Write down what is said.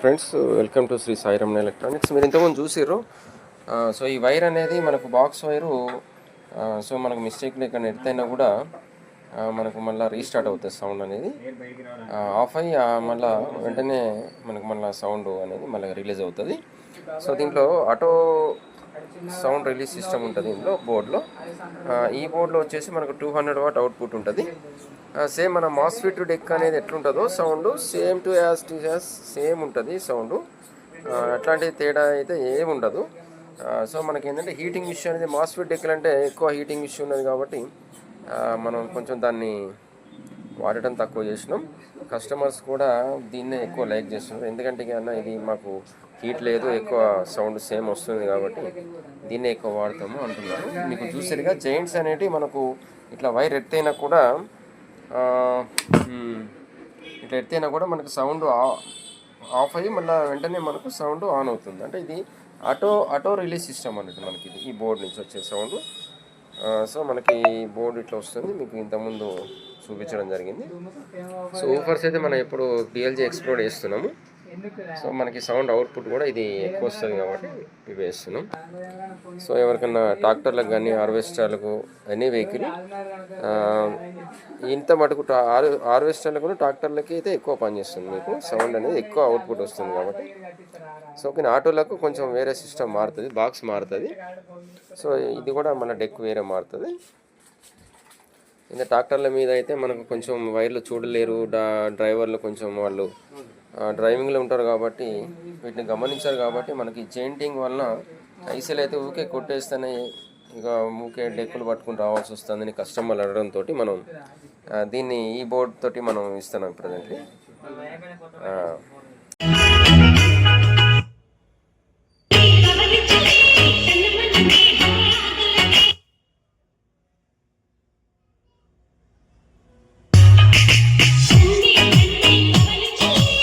Friends, welcome to Shri Sai Ramana electronics. మీరు ఇంతకుముందు చూసిర్రు. సో ఈ వైర్ అనేది మనకు బాక్స్ వైరు. సో మనకు మిస్టేక్ లేక ఎడితైనా కూడా మనకు మళ్ళీ రీస్టార్ట్ అవుతుంది సౌండ్ అనేది. ఆఫ్ అయ్యి మళ్ళీ వెంటనే మనకు మళ్ళీ సౌండ్ అనేది మళ్ళీ రిలీజ్ అవుతుంది. సో దీంట్లో ఆటో సౌండ్ రిలీజ్ సిస్టమ్ ఉంటుంది ఇందులో బోర్డులో. ఈ బోర్డులో వచ్చేసి మనకు 200 వాట్ అవుట్పుట్ ఉంటుంది. సేమ్ మన మాస్ఫిట్ డెక్ అనేది ఎట్లుంటుందో sound same to as same ఉంటుంది సౌండ్. అట్లాంటి తేడా అయితే ఏమి ఉండదు. సో మనకి ఏంటంటే హీటింగ్ ఇష్యూ అనేది మాస్ఫిట్ డెక్లు అంటే ఎక్కువ హీటింగ్ ఇష్యూ ఉన్నది కాబట్టి మనం కొంచెం దాన్ని వాడటం తక్కువ చేసినాం. కస్టమర్స్ కూడా దీన్నే ఎక్కువ లైక్ చేస్తున్నారు. ఎందుకంటే అన్న ఇది మాకు హీట్ లేదు, ఎక్కువ సౌండ్ సేమ్ వస్తుంది కాబట్టి దీన్నే ఎక్కువ వాడతాము అంటున్నారు. మీకు చూసారుగా జైంట్స్ అనేటివి మనకు ఇట్లా వైర్ ఎత్తైనా కూడా మనకు సౌండ్ ఆఫ్ అయ్యి మళ్ళీ వెంటనే మనకు సౌండ్ ఆన్ అవుతుంది. అంటే ఇది ఆటో రిలీజ్ సిస్టమ్ అన్నట్టు మనకి ఇది ఈ బోర్డు నుంచి వచ్చే సౌండ్. సో మనకి బోర్డు ఇట్లా వస్తుంది. మీకు ఇంతకుముందు చూపించడం జరిగింది. సో ఊఫర్స్ అయితే మనం ఎప్పుడు PLG ఎక్స్ప్లోర్ చేస్తున్నాము. సో మనకి సౌండ్ అవుట్పుట్ కూడా ఇది ఎక్కువ వస్తుంది కాబట్టి ఇవి వేస్తున్నాం. సో ఎవరికన్నా ట్రాక్టర్లకు కానీ హార్వెస్టర్లకు ఎనీ వెహికల్ ఇంత మటుకు హార్వెస్టర్లకు ట్రాక్టర్లకి అయితే ఎక్కువ పనిచేస్తుంది. మీకు సౌండ్ అనేది ఎక్కువ అవుట్పుట్ వస్తుంది కాబట్టి. సో కానీ ఆటోలకు కొంచెం వేరే సిస్టమ్ మారుతుంది, బాక్స్ మారుతుంది. సో ఇది కూడా మన డెక్ వేరే మారుతుంది. ఇంకా ట్రాక్టర్ల మీద అయితే మనకు కొంచెం వైర్లు చూడలేరు డ్రైవర్లు, కొంచెం వాళ్ళు డ్రైవింగ్లో ఉంటారు కాబట్టి వీటిని గమనించారు కాబట్టి మనకి జెయింటింగ్ వలన ఐసీలు అయితే ఊకే కొట్టేస్తేనే ఇక ఊకే డెక్కులు పట్టుకుని రావాల్సి వస్తుందని కస్టమర్లు అడగడంతో మనం దీన్ని ఈ బోర్డు తోటి మనం ఇస్తున్నాం ప్రజెంట్లీ.